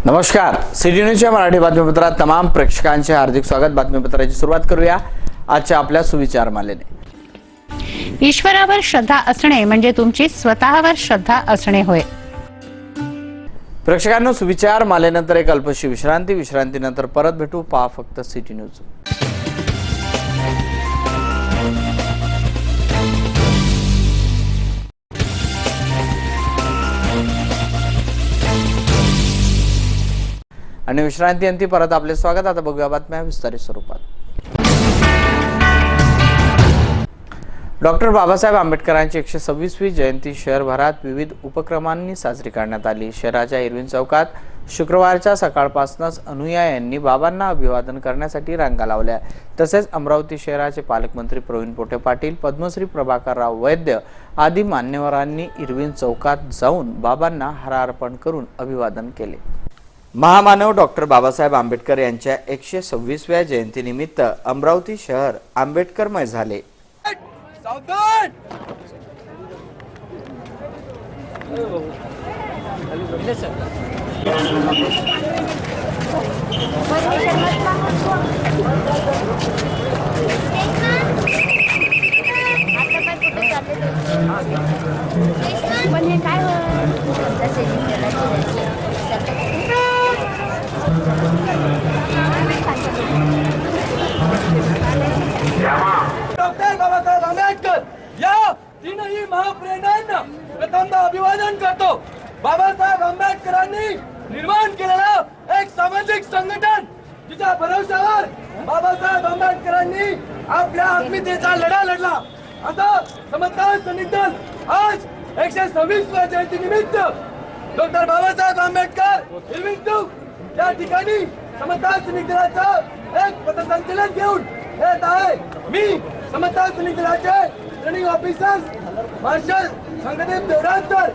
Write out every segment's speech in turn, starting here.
नमस्कार, सिटी न्यूजच्या मराठी बातमीपत्रात तमाम प्रेक्षकांचे हार्दिक स्वागत। बातमीपत्राची सुरुवात करूया आजच्या आपल्या सुविचार मालेने। ईश्वरावर श्रद्धा असणे म्हणजे तुमची स्वतःवर श्रद्धा असणे होय। प्रेक्षकांनो, सुविचार मालेनंतर एक अल्पशी विश्रांतीनंतर परत भेटू। पहा फक्त सिटी न्यूज। आणि विश्रांतीअंती परत आपले स्वागत। आता बघूया बातम्या विस्तारित स्वरूपात। डॉक्टर बाबासाहेब आंबेडकरांची 126वी जयंती शहरभरात विविध उपक्रमांनी साजरी करण्यात आली। शहराच्या इरविन चौकात शुक्रवारच्या सकाळपासूनच अनुयायांनी बाबांना अभिवादन करण्यासाठी रांगा लावल्या। तसेच अमरावती शहराचे पालकमंत्री प्रवीण पोटे पाटील, पद्मश्री प्रभाकरराव वैद्य आदी मान्यवरांनी इरविन चौकात जाऊन बाबांना हारार्पण करून अभिवादन केले। महामानव डॉक्टर बाबासाहेब आंबेडकर यांच्या 126व्या जयंतीनिमित्त अमरावती शहर आंबेडकरमय झाले। डॉक्टर बाबासाहेब आंबेडकर या तीनही महाप्रेरणांना प्रथमतः अभिवादन करतो। बाबासाहेब आंबेडकरांनी निर्माण केलेलं एक सामाजिक संघटन जिच्या भरवशावर बाबासाहेब आंबेडकरांनी आपल्या अस्मितेचा लढा लढला। आता समता सनिधन आज 126व्या जयंती निमित्त डॉक्टर बाबासाहेब आंबेडकर इरविन चौक या ठिकाणी समता सनिधनाचं एक पथसंचलन घेऊन येत आहे। मी समता सनिधनाचे ट्रेनिंग ऑफिसर मार्शल संगदेव देवरांतर,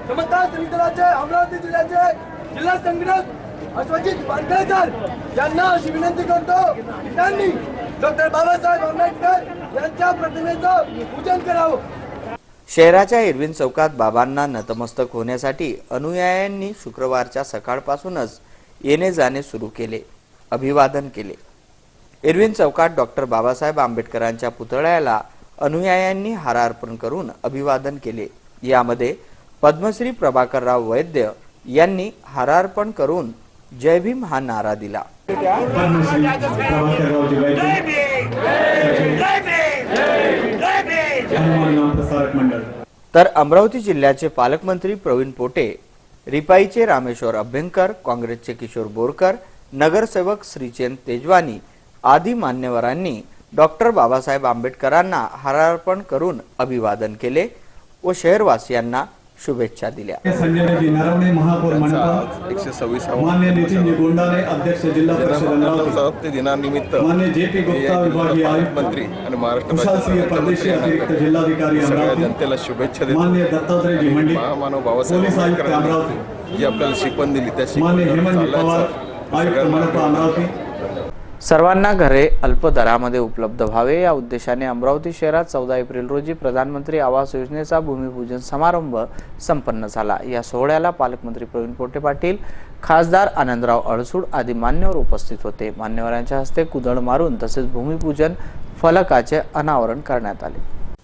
समता सनिधनाचे अमरावती जिल्ह्याचे जिल्हा संघटक अश्वजित वानखेडकर यांना अशी विनंती करतो की त्यांनी डॉक्टर बाबासाहेब आंबेडकर यांच्या प्रतिमेचं पूजन करावं। शहराच्या इरविन चौकात बाबांना नतमस्तक होण्यासाठी अनुयायांनी शुक्रवारच्या सकाळपासूनच येणे जाणे सुरू केले, अभिवादन केले। इरविन चौकात डॉक्टर बाबासाहेब आंबेडकरांच्या पुतळ्याला अनुयायांनी हारार्पण करून अभिवादन केले। यामध्ये पद्मश्री प्रभाकरराव वैद्य यांनी हारार्पण करून जय भीम हा नारा दिला। तर अमरावती जिल्ह्याचे पालकमंत्री प्रवीण पोटे, रिपाईचे रामेश्वर अभ्यंकर, काँग्रेसचे किशोर बोरकर, नगरसेवक श्रीचंद तेजवानी आदी मान्यवरांनी डॉक्टर बाबासाहेब आंबेडकरांना हारार्पण करून अभिवादन केले व शहरवासियांना शुभेच्छा दिल्या। संजयजी नरवणे महापौर मनपा 126 मान्य नितीन गोंडाने अध्यक्ष जिल्हा परिषद अमरावती दिनानिमित्त मान्य जेपी गुप्ता विभागीय आयुक्त मंत्री आणि महाराष्ट्र कुशाल परदेशी अतिरिक्त जिल्हाधिकारी सगळ्या अमरावती जनतेला शुभेच्छा देतो। मान्य दत्तात्रय मंडी महामानव बाबासाहेब पोलीस आयुक्त आंबेडकरांनी अमरावती जी आपल्याला शिकवण दिली त्या मान्य हेमंत शिकवणीवर पवार चालायचं आयुक्त मनपा अमरावती। सर्वांना घरे अल्प दरामध्ये उपलब्ध व्हावे या उद्देशाने अमरावती शहरात 14 एप्रिल रोजी प्रधानमंत्री आवास योजनेचा भूमिपूजन समारंभ संपन्न झाला। या सोहळ्याला पालकमंत्री प्रवीण पोटे पाटील, खासदार आनंदराव अडसूड आदी मान्यवर उपस्थित होते। मान्यवरांच्या हस्ते कुदळ मारून तसेच भूमिपूजन फलकाचे अनावरण करण्यात आले।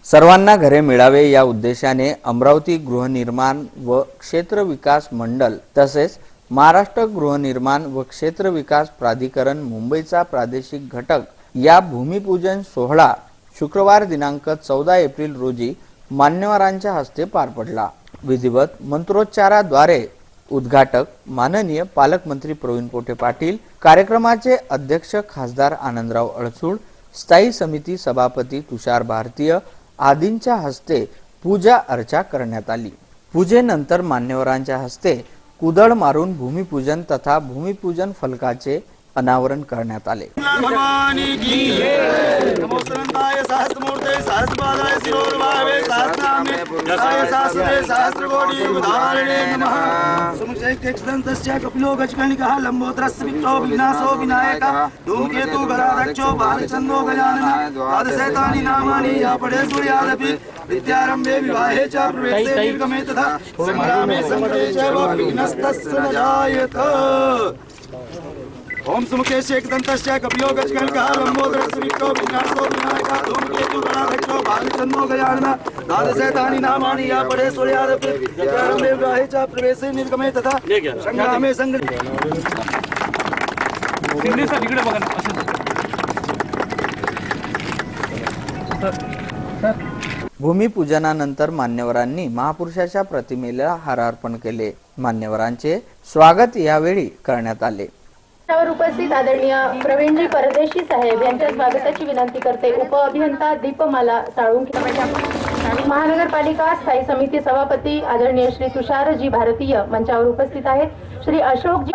सर्वांना घरे मिळावे या उद्देशाने अमरावती गृहनिर्माण व क्षेत्र विकास मंडळ तसेच महाराष्ट्र गृहनिर्माण व क्षेत्र विकास प्राधिकरण मुंबईचा प्रादेशिक घटक या भूमिपूजन सोहळा शुक्रवार दिनांक 14 एप्रिल रोजी मान्यवरांच्या हस्ते पार पडला। विधिवत मंत्रोच्चाराद्वारे उद्घाटक माननीय पालकमंत्री प्रवीण पोटे पाटील, कार्यक्रमाचे अध्यक्ष खासदार आनंदराव अडसूड, स्थायी समिती सभापती तुषार भारतीय आदींच्या हस्ते पूजा अर्चा करण्यात आली। पूजेनंतर मान्यवरांच्या हस्ते कुदळ मारून भूमिपूजन तथा भूमिपूजन फलकाचे अनावरण करण्यात आले। विद्यारंभे विवाहे च प्रवेशे निर्गमे तथा संग्रामे संकटे च विघ्नस्तस्य न जायेत। ओम सुमुखेश एकदंतस्य कपिलो गजकनकः लंबोदरस्य विष्णो विघ्नासो विनायकः धूमकेतु गणाध्यक्षो भानुचन्द्रो गजाननः द्वादशैतानि नामानि या पठे सूर्यादपि विद्यारंभे विवाहे च प्रवेशे निर्गमे तथा संग्रामे संकटे। भूमिपूजनानंतर मान्यवरांनी महापुरुषाच्या प्रतिमेला हार अर्पण केले। मान्यवरांचे स्वागत यावेळी करण्यात आले। त्यावर उपस्थित आदरणीय प्रवीणजी परदेशी साहेब यांच्या स्वागताची विनंती करते। उपअभियंता दीपमाला साळुंखे, महानगरपालिका स्थायी समिती सभापती आदरणीय श्री तुषारजी भारतीय मंचावर उपस्थित आहेत। श्री अशोकजी,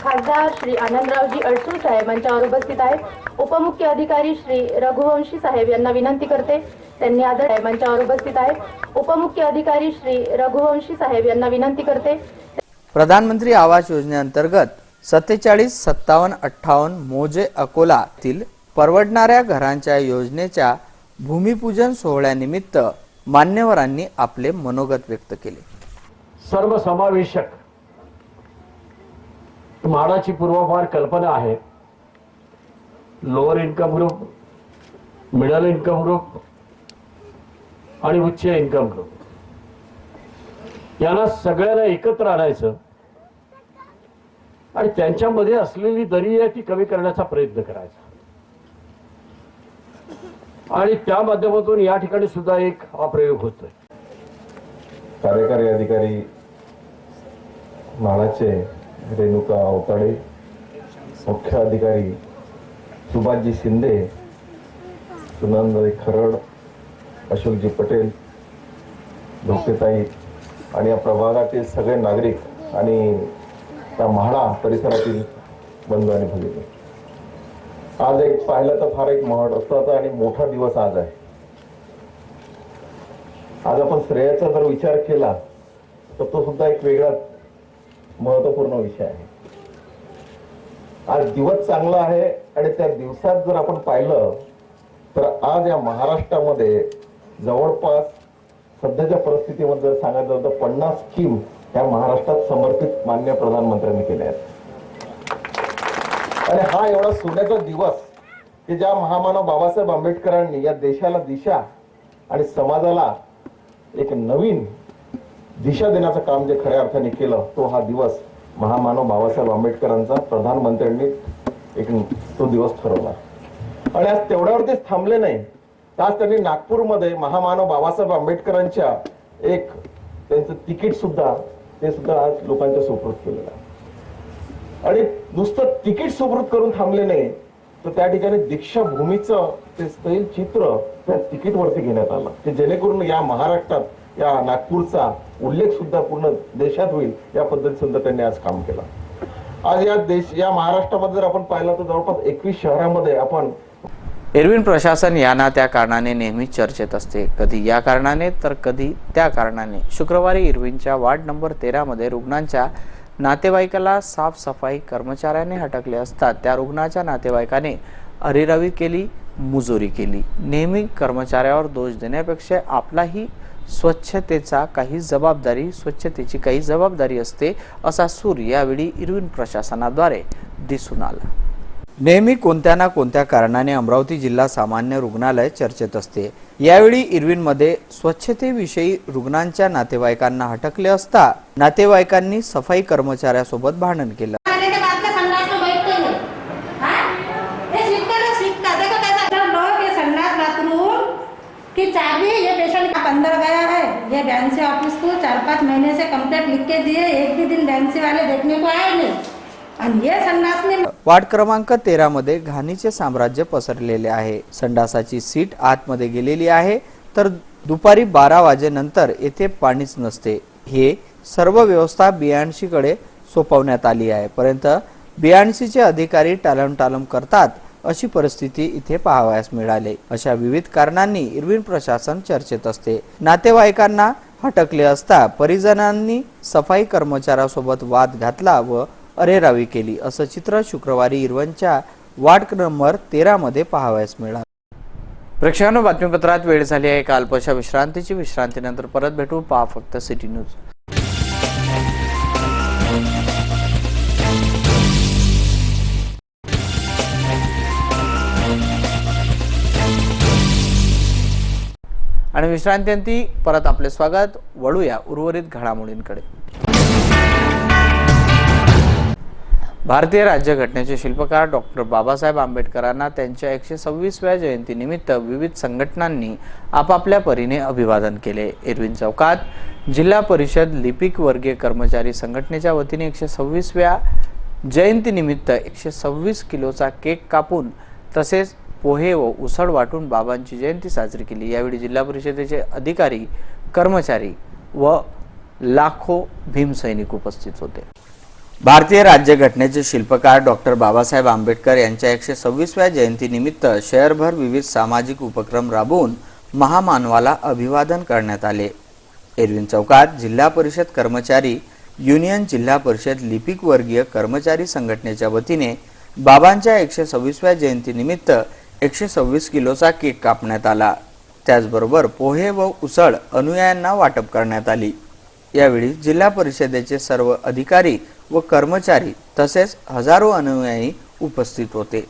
खासदार श्री आनंदरावजी अडसूळ साहेब मंचावर उपस्थित आहेत। उपमुख्य अधिकारी श्री रघुवंशी साहेब यांना विनंती करते, त्यांनी आदरणीय मंचावर उपस्थित आहेत। उपमुख्य अधिकारी श्री रघुवंशी साहेब यांना विनंती करते। प्रधानमंत्री आवास योजनेअंतर्गत 47, 57, 58 मोजे अकोलातील परवडणाऱ्या घरांच्या योजनेच्या भूमिपूजन सोहळ्यानिमित्त मान्यवरांनी आपले मनोगत व्यक्त केले। सर्वसमावेशक म्हाडाची पूर्वभार कल्पना आहे। Lower income group, middle income group आणि उच्च इन्कम ग्रुप यांना सगळ्यांना एकत्र आणायचं आणि त्यांच्यामध्ये असलेली दरी आहे ती कमी करण्याचा प्रयत्न करायचा आणि त्या माध्यमातून या ठिकाणी सुद्धा एक हा प्रयोग होतोय। कार्यकारी अधिकारी म्हाडाचे रेणुका अवताडे, मुख्य अधिकारी सुभाषजी शिंदे, सुनंदाई खरड, अशोकजी पटेल, धोकेताई आणि या प्रभागातील सगळे नागरिक आणि त्या म्हाडा परिसरातील बंधू आणि भगिनी, आज एक पाहिलं तर फार एक महत्त्वाचा आणि मोठा दिवस आज आहे। आज आपण श्रेयाचा जर विचार केला तर तो सुद्धा एक वेगळा महत्वपूर्ण विषय आहे। आज दिवस चांगला आहे आणि त्या दिवसात जर आपण पाहिलं तर आज या महाराष्ट्रामध्ये जवळपास सध्याच्या परिस्थितीमध्ये जर सांगायचं तर 50 स्कीम या महाराष्ट्रात समर्पित माननीय प्रधानमंत्र्यांनी केल्या आहेत। आणि हा एवढा सोन्याचा दिवस की ज्या महामानव बाबासाहेब आंबेडकरांनी या देशाला दिशा आणि समाजाला एक नवीन दिशा देण्याचं काम जे खऱ्या अर्थाने केलं तो हा दिवस महामानव बाबासाहेब आंबेडकरांचा प्रधानमंत्र्यांनी एक तो दिवस ठरवला। आणि आज तेवढ्यावरतीच थांबले नाही, तर आज त्यांनी नागपूरमध्ये महामानव बाबासाहेब आंबेडकरांच्या एक त्यांचं तिकीट सुद्धा ते सुद्धा आज लोकांच्या सुपूर्द केलेलं आहे। आणि नुसतं तिकीट सुपूर्द करून थांबले नाही तर त्या ठिकाणी दीक्षाभूमीचं ते स्थैल चित्र त्या तिकीटवरती घेण्यात आलं की जेणेकरून या महाराष्ट्रात या नागपूरचा उल्लेख सुद्धा पूर्ण देशात होईल या पद्धतीने सुद्धा त्यांनी आज काम केलं। आज या महाराष्ट्रामध्ये जर आपण पाहिलं तर जवळपास 21 शहरामध्ये आपण इरविन प्रशासन या ना त्या कारणाने नेहमी चर्चेत असते, कधी या कारणाने तर कधी त्या कारणाने। शुक्रवारी इरविनच्या वार्ड नंबर 13 मध्ये रुग्णांच्या नातेवाईकाला साफसफाई कर्मचाऱ्याने हटकले असता त्या रुग्णाच्या नातेवाईकाने अरेरावी केली, मुजोरी केली। नेहमी कर्मचाऱ्यावर दोष देण्यापेक्षा आपलाही स्वच्छतेची काही जबाबदारी असते असा सूर यावेळी इरविन प्रशासनाद्वारे दिसून आला। नेहमी कोणत्या ना कोणत्या कारणाने अमरावती जिल्हा सामान्य रुग्णालय चर्चेत असते। यावेळी इरविनमध्ये स्वच्छतेविषयी रुग्णांच्या नातेवाईकांना हटकले असता नातेवाईकांनी सफाई कर्मचाऱ्यासोबत भांडण केलं। कि चाबी ये पेशेंट अंदर गया है, ये बैंसी ऑफिस को 4-5 महीने से कंप्लेंट लिख के दिए, एक भी दिन बैंसी वाले देखने को आए नहीं। आणि ये संडास में वार्ड क्रमांक 13 मध्ये घाणीचे साम्राज्य पसरलेले आहे। संडासाची सीट आतमध्ये गेलेली आहे तर दुपारी 12 वाजेनंतर येथे पाणीच नसते। हे सर्व व्यवस्था बीएनसी कडे सोपवण्यात आली आहे, परंतु बीएनसी चे अधिकारी टाळमटाळ करतात अशी परिस्थिती इथे पाहावयास मिळाली। अशा विविध कारणांनी इरविन प्रशासन चर्चेत असते। नातेवाईकांना हटकले असता परिजनांनी सफाई कर्मचाऱ्यासोबत वाद घातला व अरेरावी केली असं चित्र शुक्रवारी इरविनच्या वार्ड नंबर 13 मध्ये पाहावयास मिळालं। प्रेक्षकांनो, बातमीपत्रात वेळ झाली आहे एका अल्पशा विश्रांतीची. विश्रांतीनंतर परत भेटू. पहा फक्त सिटी न्यूज. आणि विश्रांतीअंती परत आपले स्वागत. वळूया उर्वरित घडामोडींकडे. भारतीय राज्यघटनेचे शिल्पकार डॉक्टर बाबासाहेब आंबेडकरांना त्यांच्या 126व्या जयंतीनिमित्त विविध संघटनांनी आपापल्या परीने अभिवादन केले. एरविन चौकात जिल्हा परिषद लिपिक वर्गीय कर्मचारी संघटनेच्या वतीने 126व्या जयंतीनिमित्त 126 किलोचा केक कापून तसेच पोहे व उसळ वाटून बाबांची जयंती साजरी केली. यावेळी जिल्हा परिषदेचे अधिकारी, कर्मचारी व लाखो भीमसैनिक उपस्थित होते. भारतीय राज्यघटनेचे शिल्पकार डॉक्टर बाबासाहेब आंबेडकर यांच्या 126व्या जयंतीनिमित्त शहरभर विविध सामाजिक उपक्रम राबवून महामानवाला अभिवादन करण्यात आले. एरविन चौकात जिल्हा परिषद कर्मचारी युनियन, जिल्हा परिषद लिपिक वर्गीय कर्मचारी संघटनेच्या वतीने बाबांच्या 126व्या जयंतीनिमित्त 126 किलोचा केक कापण्यात आला. त्याचबरोबर पोहे व उसळ अनुयायांना वाटप करण्यात आली. यावेळी जिल्हा परिषदेचे सर्व अधिकारी व कर्मचारी तसेच हजारो अनुयायी उपस्थित होते.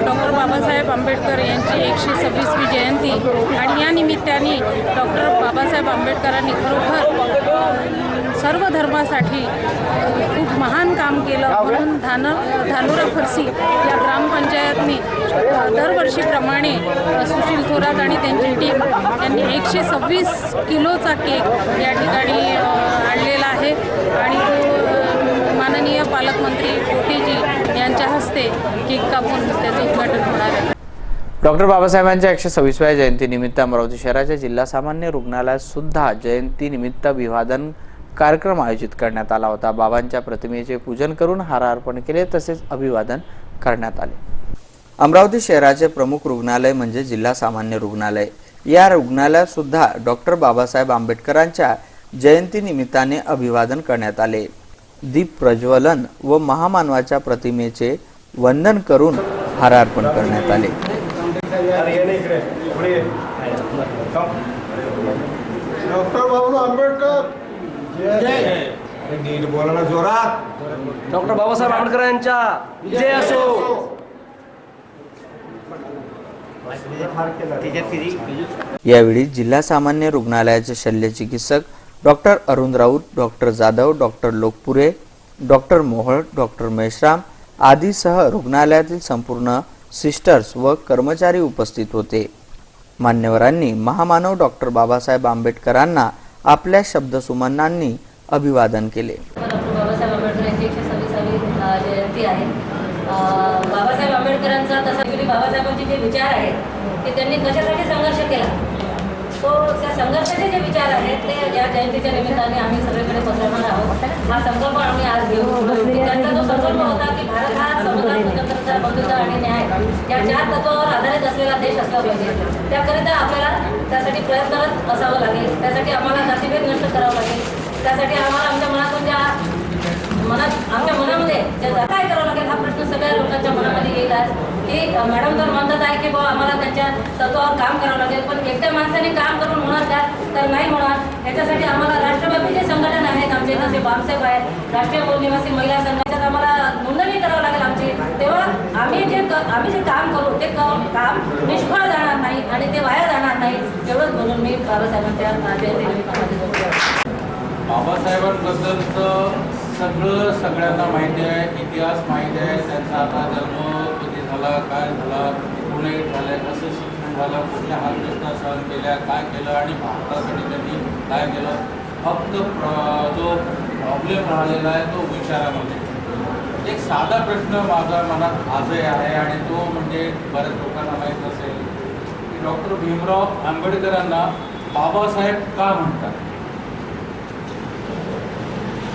डॉक्टर बाबासाहेब आंबेडकर यांची 126वी जयंती आणि या निमित्ताने डॉक्टर बाबासाहेब आंबेडकरांनी खरोखर सर्व धर्मासाठी खूप महान काम केलं. म्हणून धानोरा फरसी या ग्रामपंचायतनी दरवर्षीप्रमाणे सुशील थोरात आणि त्यांची टीम यांनी 126 किलोचा केक या ठिकाणी आणलेला आहे आणि तो माननीय पालकमंत्री पोटेजी यांच्या हस्ते केक कापून त्याचं उद्घाटन होणार आहे. डॉक्टर बाबासाहेबांच्या 126व्या जयंतीनिमित्त अमरावती शहराच्या जिल्हा सामान्य रुग्णालयात सुद्धा जयंतीनिमित्त अभिवादन कार्यक्रम आयोजित करण्यात आला होता. बाबांच्या प्रतिमेचे पूजन करून हार अर्पण केले तसेच अभिवादन करण्यात आले. अमरावती शहराचे प्रमुख रुग्णालय म्हणजे जिल्हा सामान्य रुग्णालय. या रुग्णालयात सुद्धा डॉक्टर बाबासाहेब आंबेडकरांच्या जयंतीनिमित्ताने अभिवादन करण्यात आले. दीप प्रज्वलन व महामानवाच्या प्रतिमेचे वंदन करून हार अर्पण करण्यात आले. डॉक्टर बाबासाहेब आंबेडकर नीट बोला ना जोरात. डॉक्टर बाबासाहेब आंबेडकर यांच्या विजय असो. यावेळी जिल्हा सामान्य रुग्णालयाचे शल्य चिकित्सक doctor Arun Raut, doctor Jadhav, doctor Lokpure, doctor Mohal, doctor Meshram आदीसह रुग्णालयातील संपूर्ण सिस्टर्स व कर्मचारी उपस्थित होते. मान्यवरांनी महामानव डॉक्टर बाबासाहेब आंबेडकरांना आपल्या शब्दसुमनांनी अभिवादन केले. डॉक्टर बाबासाहेब आंबेडकर यांची 126वी जयंती आहे. बाबासाहेब आंबेडकरांचा तसा बाबासाहेबांचे जे विचार आहेत ते त्यांनी कशासाठी संघर्ष केला, तो त्या संघर्षाचे जे विचार आहेत ते या जयंतीच्या निमित्ताने आम्ही सगळीकडे पसरवणार आहोत. हा संकल्प आम्ही आज घेऊ. त्यांचा जो संकल्प होता की भारत हा समता, स्वतंत्रता, बंधुता आणि न्याय या 4 तत्वावर आधारित असलेला देश असला पाहिजे. त्याकरिता आपल्याला त्यासाठी प्रयत्नरत असावं लागेल. त्यासाठी आम्हाला जातीभेद नष्ट करावं लागेल. त्यासाठी आम्हाला आमच्या मनातून आमच्या मनामध्ये काय करावं लागेल हा प्रश्न सगळ्या लोकांच्या मनामध्ये येईल आज. की मॅडम तर म्हणतात आहे की बाबा आम्हाला त्यांच्या तत्वावर काम करावं लागेल, पण एकट्या माणसाने काम करून होणार का, तर नाही होणार. याच्यासाठी आम्हाला राष्ट्रव्यापी जे संघटन आहेत आमचे, जसे बामसेब आहेत, राष्ट्रीय मूळ निवासी महिला संघाच्यात आम्हाला नोंदणी करावं लागेल आमची. तेव्हा आम्ही जे काम करू ते काम निष्फळ जाणार नाही आणि ते वाया जाणार नाही. एवढंच बोलून मी बाबासाहेबांच्या जयंतीनिमित्ताने बाबासाहेबांबद्दलचं सगळ्यांना माहिती आहे, इतिहास माहिती आहे, त्यांचा आता जन्म कधी झाला, काय झाला, पुणे झालं, कसं शिक्षण झालं, कुठल्या हालचाली सहन केल्या, काय केलं आणि भारतासाठी त्यांनी काय केलं. फक्त जो प्रॉब्लेम राहिलेला आहे तो विचारामध्ये. एक साधा प्रश्न माझ्या मनात आजही आहे आणि तो म्हणजे बऱ्याच लोकांना माहीत असेल की डॉक्टर भीमराव आंबेडकरांना बाबासाहेब का म्हणतात.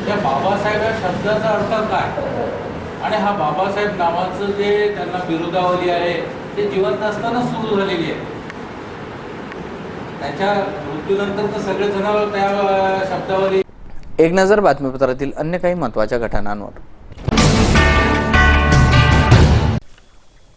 या बाबासाहेब या शब्दाचा अर्थ काय आणि हा बाबासाहेब नावाचं जे त्यांना विरोधावली आहे ते जिवंत असताना सुरू झालेली आहे. त्याच्या मृत्यूनंतर तर सगळेजण त्या शब्दावली. एक नजर बातमीपत्रातील अन्य काही महत्त्वाच्या घटनांवर.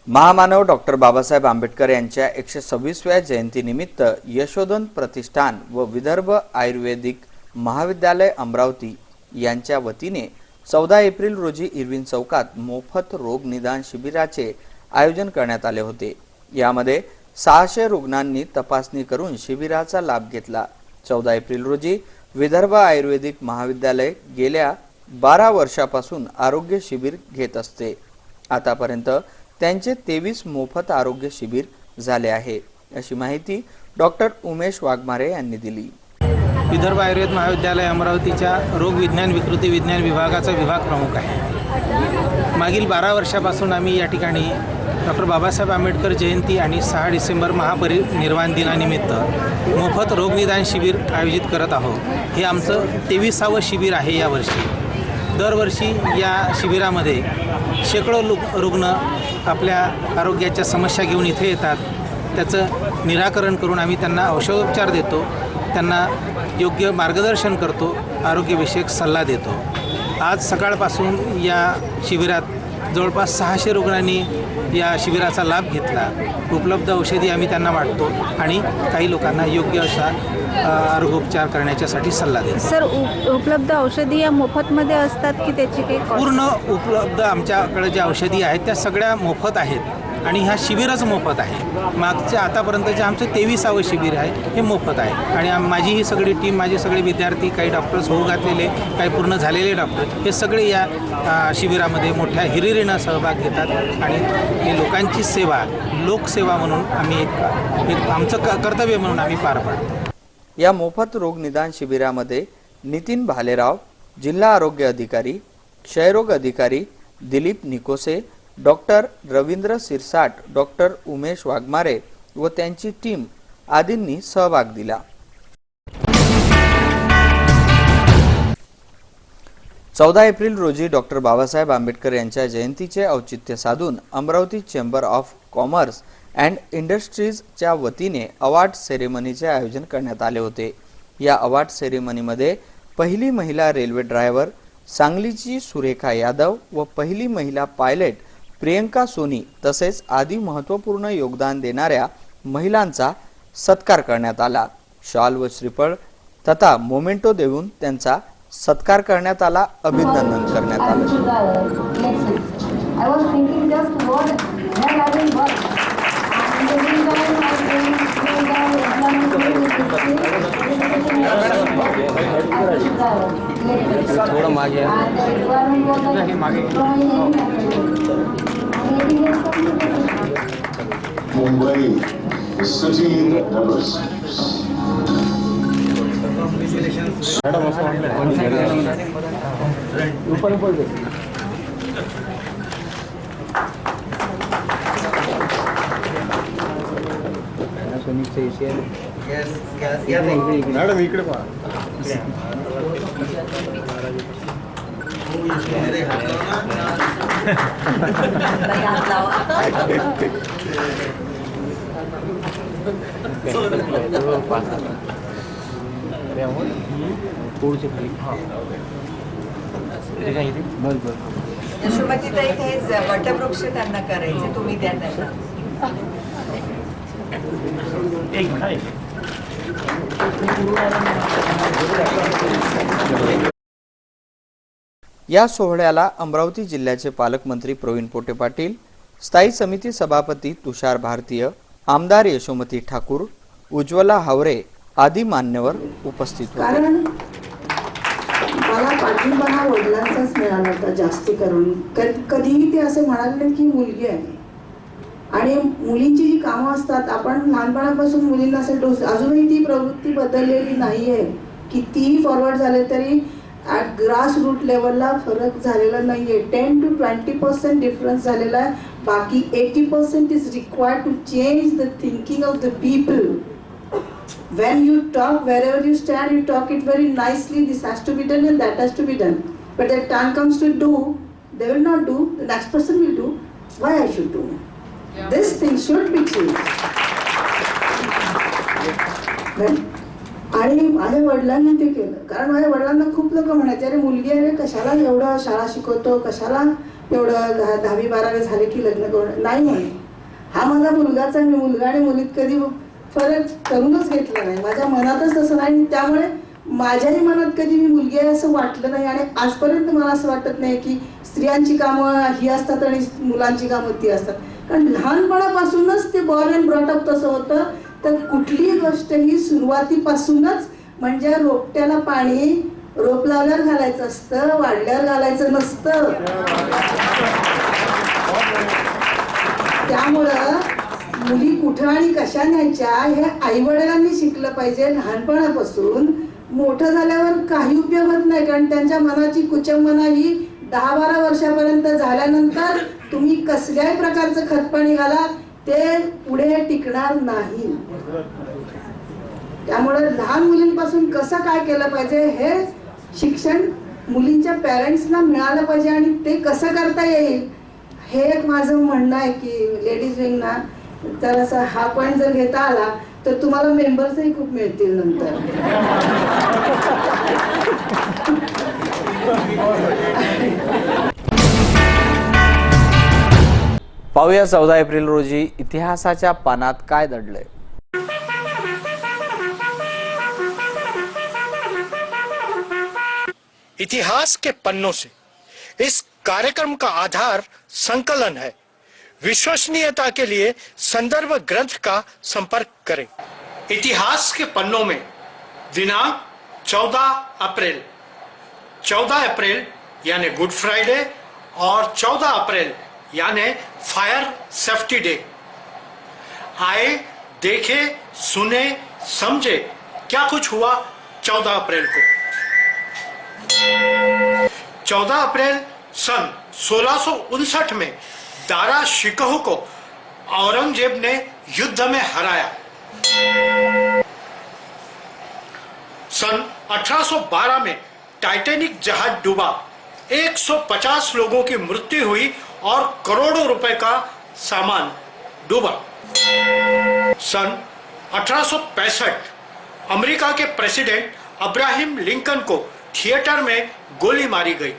महामानव डॉक्टर बाबासाहेब आंबेडकर यांच्या 126व्या जयंतीनिमित्त यशोधन प्रतिष्ठान व विदर्भ आयुर्वेदिक महाविद्यालय अमरावती यांच्या वतीने 14 एप्रिल रोजी इरविन चौकात मोफत रोग निदान शिबिराचे आयोजन करण्यात आले होते. यामध्ये 600 रुग्णांनी तपासणी करून शिबिराचा लाभ घेतला. 14 एप्रिल रोजी विदर्भ आयुर्वेदिक महाविद्यालय गेल्या 12 वर्षापासून आरोग्य शिबिर घेत असते. आतापर्यंत त्यांचे 23 मोफत आरोग्य शिबिर झाले आहे, अशी माहिती डॉक्टर उमेश वाघमारे यांनी दिली. विदर्भ आयुर्वेद महाविद्यालय अमरावतीच्या रोग विज्ञान विकृती विज्ञान विभागाचा विभाग प्रमुख आहे. मागील 12 वर्षापासून आम्ही या ठिकाणी डॉक्टर बाबासाहेब आंबेडकर जयंती आणि 6 डिसेंबर महापरिनिर्वाण दिनानिमित्त मोफत रोगनिदान शिबिर आयोजित करत आहोत. हे आमचं 23वे शिबिर आहे यावर्षी. दरवर्षी या शिबिरामध्ये शेकडो रुग्ण आपल्या आरोग्याच्या समस्या घेऊन इथे येतात. त्याचं निराकरण करून आम्ही त्यांना औषधोपचार देतो, त्यांना योग्य मार्गदर्शन करतो, आरोग्यविषयक सल्ला देतो. आज सकाळपासून या शिबिरात जवळपास 600 रुग्णांनी या शिबिराचा लाभ घेतला. उपलब्ध औषधी आम्ही त्यांना वाटतो आणि काही लोकांना योग्य असा आरोग्योपचार करण्याच्यासाठी सल्ला देतो. सर, उपलब्ध औषधी या मोफतमध्ये असतात की त्याची काही पूर्ण उपलब्ध आमच्याकडे ज्या औषधी आहेत त्या सगळ्या मोफत आहेत आणि ह्या शिबिरच मोफत आहे. मागच्या आतापर्यंतचे आमचं 23वे शिबिर आहे, हे मोफत आहे. आणि माझी ही सगळी टीम, माझे सगळे विद्यार्थी, काही डॉक्टर्स होऊ घातलेले, काही पूर्ण झालेले डॉक्टर, हे सगळे या शिबिरामध्ये मोठ्या हिरिरीनं सहभाग घेतात आणि ही लोकांची सेवा, लोकसेवा म्हणून आम्ही एक आमचं कर्तव्य म्हणून आम्ही पार पाडतो. या मोफत रोग निदान शिबिरामध्ये नितीन भालेराव, जिल्हा आरोग्य अधिकारी, क्षयरोग अधिकारी दिलीप निकोसे, डॉक्टर रवींद्र सिरसाट, डॉक्टर उमेश वाघमारे व त्यांची टीम आदींनी सहभाग दिला. 14 एप्रिल रोजी डॉक्टर बाबासाहेब आंबेडकर यांच्या जयंतीचे औचित्य साधून Amravati chamber of commerce and इंडस्ट्रीजच्या वतीने अवॉर्ड सेरेमनीचे आयोजन करण्यात आले होते. या अवॉर्ड सेरेमनीमध्ये पहिली महिला रेल्वे ड्रायव्हर सांगलीची सुरेखा यादव व पहिली महिला पायलट प्रियंका सोनी तसेच आदी महत्त्वपूर्ण योगदान देणाऱ्या महिलांचा सत्कार करण्यात आला. शॉल व श्रीफळ तथा मोमेंटो देऊन त्यांचा सत्कार करण्यात आला. अभिनंदन करण्यात आलं. मुंबई सिटी मॅडम इकडे पहा. यशोमती ताई, हे वटवृक्ष त्यांना करायचे, तुम्ही द्या त्यांना. या सोहळ्याला अमरावती जिल्ह्याचे पालकमंत्री प्रवीण पोटे पाटील, स्थायी समिती सभापती तुषार भारतीय, आमदार यशोमती ठाकूर, उज्ज्वला हावरे आदी मान्यवर उपस्थित होते. कारण मला पाठिंबा हा वडिलांचाच मिळाला होता जास्ती करून. कधीही ते असे म्हणाले की मुलगी आहे आणि मुलींची जी कामं असतात, आपण लहानपणापासून मुलींना असे अजूनही ती प्रवृत्ती बदललेली नाहीये. कितीही फॉरवर्ड झाले तरी ॲट ग्रास रूट लेवलला फरक झालेला नाहीये. 10 to 20% डिफरन्स झालेला आहे. बाकी 80% is required to change the thinking of the people. When you talk, wherever you stand, you talk it very nicely. This has to be done and that has to be done. But the time comes to do, they will not do. The next person will do. Why I should do? This thing should be changed. आणि माझ्या वडिलांनी ते केलं, कारण माझ्या वडिलांना खूप लोक म्हणायचे अरे मुलगी आहे कशाला एवढं शाळा शिकवतो, कशाला एवढं 10वी-12वी झाले की लग्न करून. नाही म्हणे, हा माझा मुलगाच आहे, मी मुलगा आणि मुलीत कधी फरक करूनच घेतला नाही, माझ्या मनातच तसं नाही. त्यामुळे माझ्याही मनात कधी मी मुलगी आहे असं वाटलं नाही आणि आजपर्यंत मला असं वाटत नाही की स्त्रियांची कामं ही असतात आणि मुलांची कामं ती असतात. कारण लहानपणापासूनच ते बॉर्न अँड ब्रॉट अप तसं होतं. तर कुठलीही गोष्ट ही सुरुवातीपासूनच, म्हणजे रोपट्याला पाणी रोप लावल्यावर घालायचं असतं, वाढल्यावर घालायचं नसतं. त्यामुळं मुली कुठं आणि कशा न्यायच्या हे आई वडिलांनी शिकलं पाहिजे लहानपणापासून. मोठं झाल्यावर काही उपयोग होत नाही, कारण त्यांच्या मनाची कुचंबना ही 10-12 वर्षापर्यंत झाल्यानंतर तुम्ही कसल्याही प्रकारचं खतपाणी घाला ते पुढे टिकणार नाही. त्यामुळे लहान मुलींपासून कसं काय केलं पाहिजे हे शिक्षण मुलींच्या पॅरेंट्सना मिळालं पाहिजे आणि ते कसं करता येईल हे एक माझं म्हणणं आहे की लेडीज विंगना तर असं हा पॉईंट जर घेता आला तर तुम्हाला मेंबर्सही खूप मिळतील नंतर. पाहूया 14 एप्रिल रोजी इतिहासाच्या पानात काय दडलंय. इतिहास के पन्नों से इस कार्यक्रम का आधार संकलन है. विश्वसनीयता के लिए संदर्भ ग्रंथ का संपर्क करें. इतिहास के पन्नों में दिनांक 14 अप्रैल यानी गुड फ्राइडे और 14 अप्रैल यानी फायर सेफ्टी डे. आए देखे सुने समझे क्या कुछ हुआ 14 अप्रैल को. 14 अप्रैल सन 1659 में दारा शिकोह को औरंगजेब ने युद्ध में हराया. सन 1812 में टाइटैनिक जहाज डूबा, 150 लोगों की मृत्यु हुई और करोड़ों रुपए का सामान डूबा. सन 1865 अमेरिका के प्रेसिडेंट अब्राहम लिंकन को थिएटर में गोली मारी गई.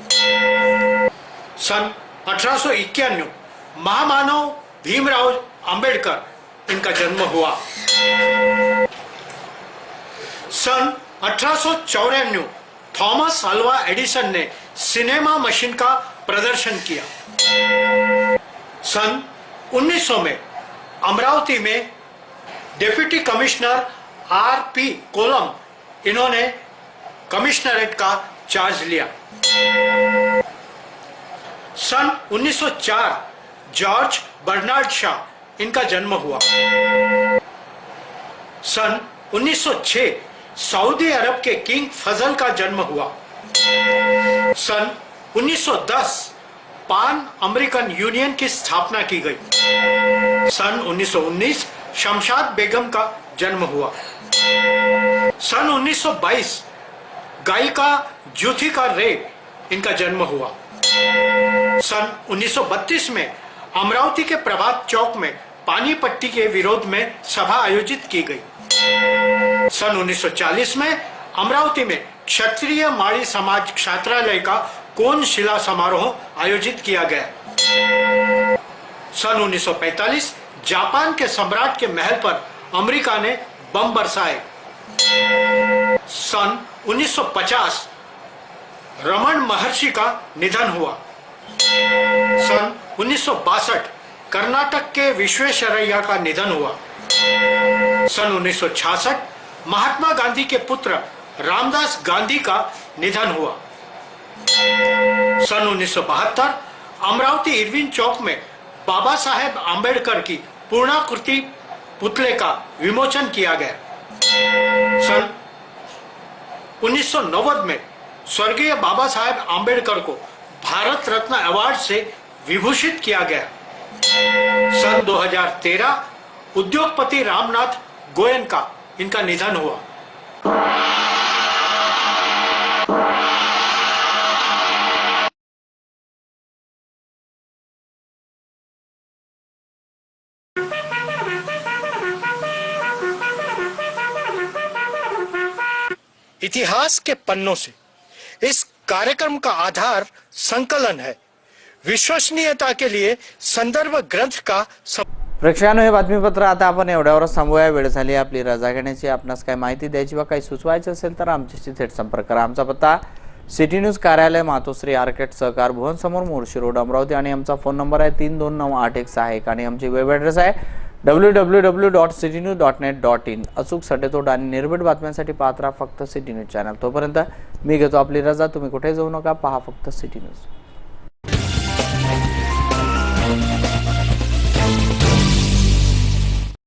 सन 1891 महामानव भीमराव अंबेडकर इनका जन्म हुआ. सन 1894 थॉमस अल्वा एडिसन ने सिनेमा मशीन का प्रदर्शन किया. सन 1900 में अमरावती में डिप्टी कमिश्नर आर.पी. कोलम इन्होंने कमिश्नरेट का चार्ज लिया. सन 1904 जॉर्ज बर्नार्ड शॉ इनका जन्म हुआ. सन 1906 सऊदी अरब के किंग फजल का जन्म हुआ. सन 1910 पान अमेरिकन यूनियन की स्थापना की गई. सन 1919 शमशाद बेगम का जन्म हुआ. सन 1922 गायिका ज्योतिका रे इनका जन्म हुआ. सन 1932 में अमरावती के प्रभात चौक में पानी पट्टी के विरोध में सभा आयोजित की गई. सन 1940 में अमरावती में क्षत्रिय माड़ी समाज छात्रालय का कोन शिला समारोह आयोजित किया गया. सन 1945 जापान के सम्राट के महल पर अमेरिका ने बम बरसाए. सन 1950 रमन महर्षि का निधन हुआ. सन 1962 कर्नाटक के विश्वेश्वरैया का निधन हुआ. सन 1966 महात्मा गांधी के पुत्र रामदास गांधी का निधन हुआ. सन 1972 अमरावती इरविन चौक में बाबा साहेब आंबेडकर की पूर्णाकृति पुतले का विमोचन किया गया. सन 1990 में स्वर्गीय बाबा साहेब आंबेडकर को भारत रत्न अवार्ड से विभूषित किया गया. सन 2013 उद्योगपति रामनाथ गोयन का इनका निधन हुआ. इतिहास के पन्नों से। इस कार्यक्रम का आधार संकलन है। विश्वसनीयता के लिए संदर्भ ग्रंथ का प्रेक्षकांनो, हे बातमीपत्र आता आपण एवढ्यावरच थांबूया. वेळ झाली आपली रजा घेण्याची. आपणास काही माहिती द्यायची वा काही सुचवायचं असेल तर आमच्याशी थेट संपर्क करा. आमचा पत्ता सिटी न्यूज कार्यालय, मातोश्री आर्केट, सहकार भुवन समोर, मोर्शी रोड, अमरावती. आणि आमचा फोन नंबर आहे 32986161 आणि आमची वेब ॲड्रेस आहे www.citynews.net.in. अचूक, सडेतोड आणि निर्भीड बातम्यांसाठी पाहत राहा फक्त सिटी न्यूज चॅनल. तोपर्यंत मी घेतो आपली रजा. तुम्ही कुठे जाऊ नका, पहा फक्त सिटी न्यूज.